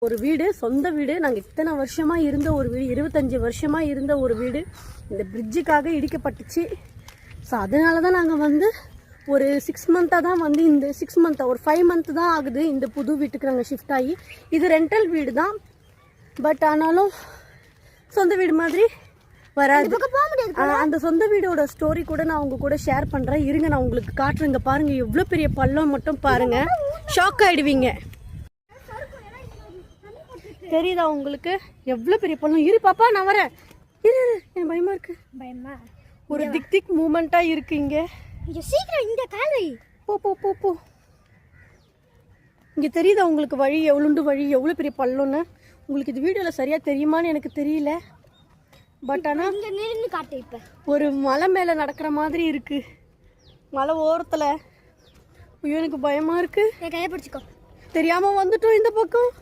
ஒரு வீடு, சொந்த வீடு. நாங்கள் இத்தனை வருஷமாக இருந்த ஒரு வீடு, 25 வருஷமாக இருந்த ஒரு வீடு இந்த பிரிட்ஜுக்காக இடிக்கப்பட்டுச்சு. ஸோ அதனால தான் நாங்கள் வந்து ஒரு 6 மந்த்தாக தான் வந்து இந்த 6 மந்த்தாக ஒரு 5 மந்த் தான் ஆகுது இந்த புது வீட்டுக்கு நாங்கள் ஷிஃப்ட் ஆகி. இது ரெண்டல் வீடு தான், பட் ஆனாலும் சொந்த வீடு மாதிரி வராது. அந்த சொந்த வீடோட ஸ்டோரி கூட நான் உங்க கூட ஷேர் பண்ணுறேன். இருங்க, நான் உங்களுக்கு காட்டுறேங்க. பாருங்கள் எவ்வளோ பெரிய பள்ளம் மட்டும் பாருங்கள், ஷாக் ஆகிடுவீங்க. தெரியுதா உங்களுக்கு எவ்வளோ பெரிய பள்ளம்? இரு பாப்பா, நான் வரேன். இரு, எனக்கு பயமா இருக்கு. பயமா? ஒரு திக் மூமெண்டா இருக்கு இங்க. சீக்கிரம் இந்த காலை போ போ போ போ. இங்க தெரியுதா உங்களுக்கு வழி, எவ்வளோண்டு வழி, எவ்வளோ பெரிய பள்ளம்னு? உங்களுக்கு இது வீடியோவில் சரியா தெரியுமான்னு எனக்கு தெரியல. பட் ஆனால் இங்க நின்னு காட்டு. இப்ப ஒரு மலை மேலே நடக்கிற மாதிரி இருக்கு, மலை ஓரத்தில். ஐயோ எனக்கு பயமா இருக்கு. என் கையை பிடிச்சிக்கோ. தெரியாம வந்துட்டோம் இந்த பக்கம்.